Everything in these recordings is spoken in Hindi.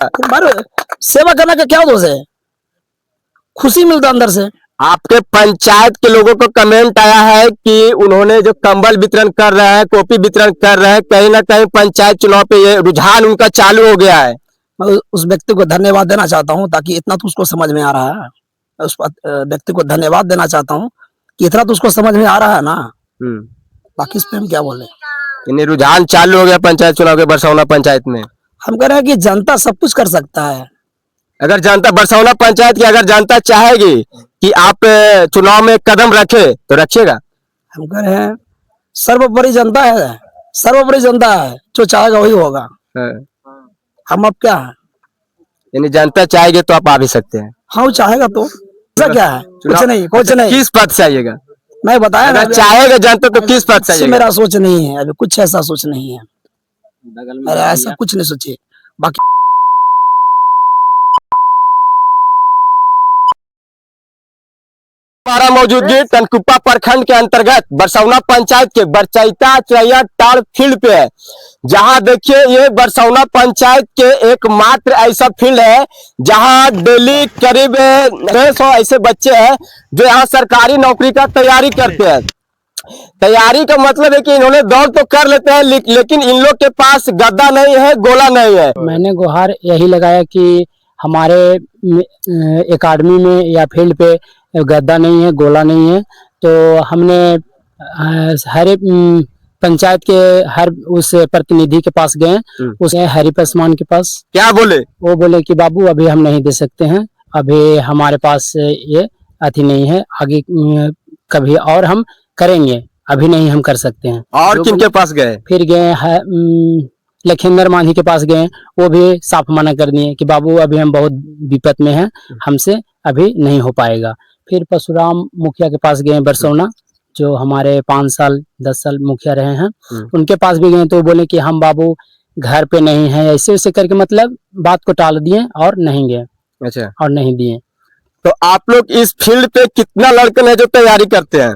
हमारे सेवा करने का क्या दोष है, खुशी मिलता अंदर से। आपके पंचायत के लोगों को कमेंट आया है कि उन्होंने जो कंबल वितरण कर रहे हैं, कॉपी वितरण कर रहे हैं, कहीं ना कहीं पंचायत चुनाव पे ये रुझान उनका चालू हो गया है। मैं उस व्यक्ति को धन्यवाद देना चाहता हूं, ताकि इतना तो उसको समझ में आ रहा है। मैं उस व्यक्ति को धन्यवाद देना चाहता हूं कि इतना तो उसको समझ में आ रहा है ना। बाकी इस पे हम क्या बोले। इन्हें रुझान चालू हो गया पंचायत चुनाव के बरसौना पंचायत में। हम कह रहे हैं कि जनता सब कुछ कर सकता है। अगर जनता बरसौना पंचायत की अगर जनता चाहेगी कि आप चुनाव में कदम रखे तो रखिएगा। हम कह रहे हैं सर्वोपरि जनता है, सर्वोपरि जनता है, जो चाहेगा वही होगा। हम अब क्या है, यानी जनता चाहेगी तो आप आ भी सकते हैं। हाँ वो चाहेगा तो ऐसा क्या है, कुछ नहीं कुछ नहीं। किस पद से आइएगा, मैं बताया ना, चाहेगा जनता तो किस पद से आइएगा? मेरा सोच नहीं है अभी, कुछ ऐसा सोच नहीं है, मेरा ऐसा कुछ नहीं सोचे। बाकी हमारा मौजूदगी टनकुप्पा प्रखंड के अंतर्गत बरसौना पंचायत के बरचैता चरैया टाड़ फील्ड पे है, जहां देखिए ये बरसौना पंचायत के एकमात्र ऐसा फील्ड है जहां डेली करीब 150 ऐसे बच्चे हैं जो यहाँ सरकारी नौकरी का तैयारी करते हैं। तैयारी का मतलब है कि इन्होंने दौड़ तो कर लेते हैं, लेकिन इन लोग के पास गद्दा नहीं है, गोला नहीं है। मैंने गुहार यही लगाया कि हमारे एकेडमी में या फील्ड पे गद्दा नहीं है, गोला नहीं है, तो हमने हर पंचायत के हर उस प्रतिनिधि के पास गए, उस हरि पासवान के पास। क्या बोले? वो बोले कि बाबू अभी हम नहीं दे सकते हैं, अभी हमारे पास ये अति नहीं है, आगे कभी और हम करेंगे, अभी नहीं हम कर सकते हैं। और किनके पास गए? फिर गए लखिंदर मांझी के पास गए, वो भी साफ मना कर दिए कि बाबू अभी हम बहुत विपत में हैं, हमसे अभी नहीं हो पाएगा। फिर परशुराम मुखिया के पास गए बरसौना, जो हमारे 5 साल 10 साल मुखिया रहे हैं, उनके पास भी गए, तो वो बोले कि हम बाबू घर पे नहीं है, ऐसे ऐसे करके मतलब बात को टाल दिए और नहीं गए। अच्छा, और नहीं दिए। तो आप लोग इस फील्ड पे कितना लड़के हैं जो तैयारी करते हैं?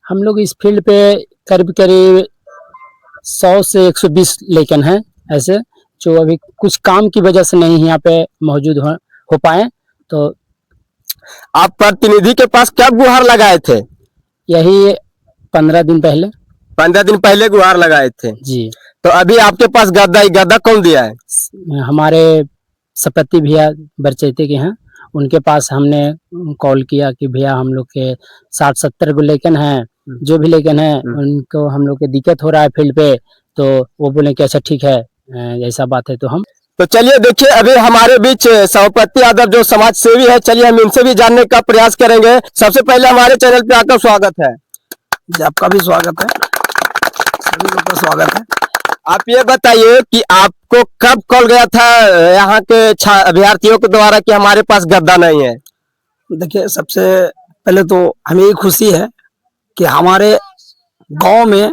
हम लोग इस फील्ड पे करीब करीब 100 से 120 लेकिन हैं ऐसे, जो अभी कुछ काम की वजह से नहीं यहाँ पे मौजूद हो पाए। तो आप प्रतिनिधि के पास कब गुहार लगाए थे? यही 15 दिन पहले। 15 दिन पहले गुहार लगाए थे जी। तो अभी आपके पास गद्दा कौन दिया है? हमारे सपति भैया बरचैते के हैं, उनके पास हमने कॉल किया कि भैया हम लोग के 60-70 को लेकिन हैं, जो भी लेकिन हैं उनको हम लोग के दिक्कत हो रहा है फील्ड पे, तो वो बोले कि अच्छा ठीक है, ऐसा बात है तो हम। तो चलिए देखिए, अभी हमारे बीच सभापति यादव जो समाज सेवी है, चलिए हम इनसे भी जानने का प्रयास करेंगे। सबसे पहले हमारे चैनल पे आपका स्वागत है। आपका भी स्वागत है, सभी लोग का स्वागत है। आप ये बताइए कि आपको कब कॉल गया था यहाँ के अभ्यर्थियों के द्वारा कि हमारे पास गद्दा नहीं है? देखिए, सबसे पहले तो हमें ये खुशी है कि हमारे गांव में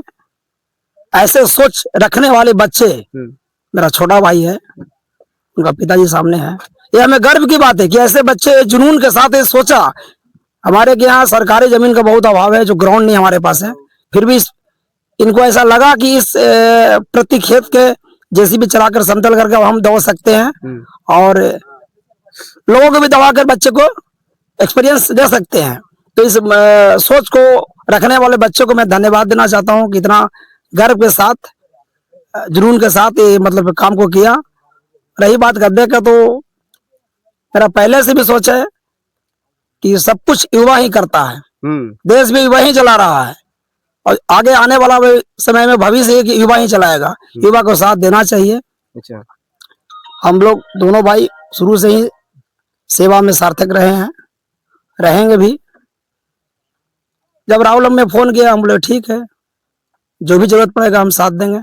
ऐसे सोच रखने वाले बच्चे, मेरा छोटा भाई है, उनका पिताजी सामने है, ये हमें गर्व की बात है कि ऐसे बच्चे जुनून के साथ ये सोचा। हमारे के यहाँ सरकारी जमीन का बहुत अभाव है, जो ग्राउंड नहीं हमारे पास है, फिर भी इनको ऐसा लगा कि इस प्रति खेत के जेसीबी चलाकर समतल करके हम दौड़ सकते हैं और लोगों को भी दबाकर बच्चे को एक्सपीरियंस दे सकते हैं। तो इस सोच को रखने वाले बच्चों को मैं धन्यवाद देना चाहता हूं कि इतना गर्व के साथ, जुनून के साथ ये मतलब काम को किया। रही बात गद्दे का, तो मेरा पहले से भी सोच है कि सब कुछ युवा ही करता है, देश भी युवा ही चला रहा है और आगे आने वाला समय में भविष्य कि युवा ही चलाएगा, युवा को साथ देना चाहिए। अच्छा, हम लोग दोनों भाई शुरू से ही सेवा में सार्थक रहे हैं, रहेंगे भी। जब राहुल ने फोन किया, हम बोले ठीक है, जो भी जरूरत पड़ेगा हम साथ देंगे।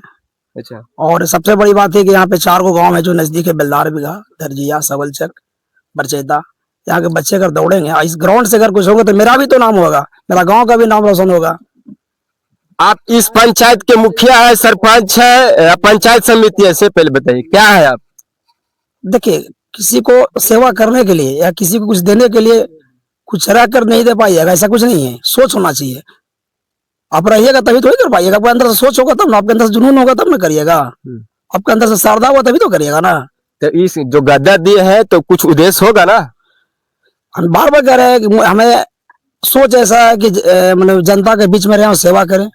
अच्छा, और सबसे बड़ी बात है कि यहाँ पे 4 को गांव है जो नजदीक है, बेलदार बिघा, दर्जिया, सबलचक, बरचैता। यहाँ के बच्चे अगर दौड़ेंगे, इस ग्राउंड से अगर कुछ होगा तो मेरा भी तो नाम होगा, मेरा गांव का भी नाम रोशन होगा। आप इस पंचायत के मुखिया है, सरपंच है, पंचायत समिति है, से पहले बताइए क्या है आप? देखिए, किसी को सेवा करने के लिए या किसी को कुछ देने के लिए कुछ रह कर नहीं दे पाइएगा, ऐसा कुछ नहीं है। सोच होना चाहिए, आप रहिएगा तभी थोड़ी कर पाइएगा। आपके अंदर से सोच होगा तब ना, आपके अंदर से जुनून होगा तब ना करिएगा, आपके अंदर से श्रद्धा होगा तभी तो करिएगा ना। तो इस जो गद्दा दिए हैं तो कुछ उद्देश्य होगा ना? हम बार बार कह रहे हैं कि हमें सोच ऐसा है कि मतलब जनता के बीच में रहे और सेवा करें।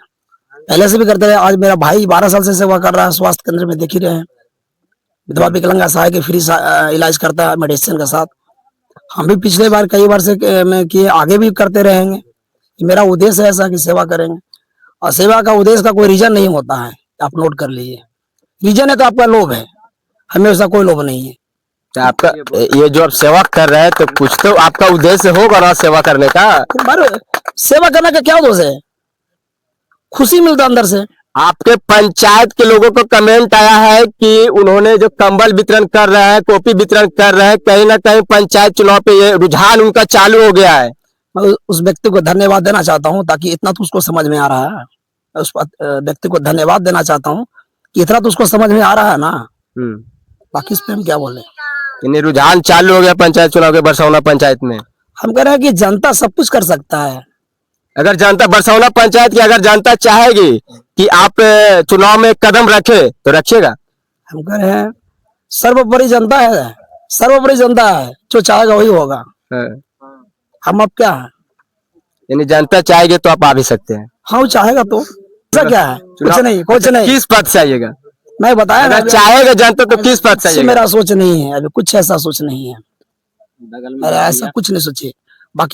पहले से भी करते रहे। आज मेरा भाई 12 साल से सेवा कर रहा है स्वास्थ्य केंद्र में, देख ही रहे हैं। विधवा विकलांग सहाय के फ्री इलाज करता है मेडिसिन के साथ। हम भी पिछले बार कई बार से में किए, आगे भी करते रहेंगे। मेरा उद्देश्य है ऐसा कि सेवा करेंगे, और सेवा का उद्देश्य का कोई रीजन नहीं होता है, आप नोट कर लीजिए। रीजन है तो आपका लोभ है, हमें उसका कोई लोभ नहीं है। तो आपका ये जो आप सेवा कर रहे हैं तो कुछ तो आपका उद्देश्य होगा ना सेवा करने का? सेवा करने का क्या दोष है? खुशी मिलता अंदर से। आपके पंचायत के लोगों को कमेंट आया है कि उन्होंने जो कंबल वितरण कर रहे हैं, कॉपी वितरण कर रहे हैं, कहीं ना कहीं पंचायत चुनाव पे ये रुझान उनका चालू हो गया है। मैं उस व्यक्ति को धन्यवाद देना चाहता हूं, ताकि इतना तो उसको समझ में आ रहा है। मैं उस व्यक्ति को धन्यवाद देना चाहता हूं कि इतना तो उसको समझ में आ रहा है ना। बाकी इस पे हम क्या बोले। इन्हें रुझान चालू हो गया पंचायत चुनाव के बरसौना पंचायत में। हम कह रहे हैं कि जनता सब कुछ कर सकता है। अगर जनता बरसौना पंचायत की अगर जनता चाहेगी कि आप चुनाव में कदम रखे तो रखिएगा। हम कह रहे हैं सर्वोपरि जनता है, सर्वोपरि जनता है, जो चाहेगा वही होगा। हम अब क्या है, यानी जनता चाहेगी तो आप आ भी सकते हैं। हाँ, वो चाहेगा तो ऐसा क्या है? कुछ नहीं, कुछ नहीं। किस पद से आइएगा? मैं बताया ना, अगर चाहेगा जनता तो किस पद से आइएगा? मेरा सोच नहीं है, अभी कुछ ऐसा सोच नहीं है। अरे ऐसा कुछ नहीं सोचिए।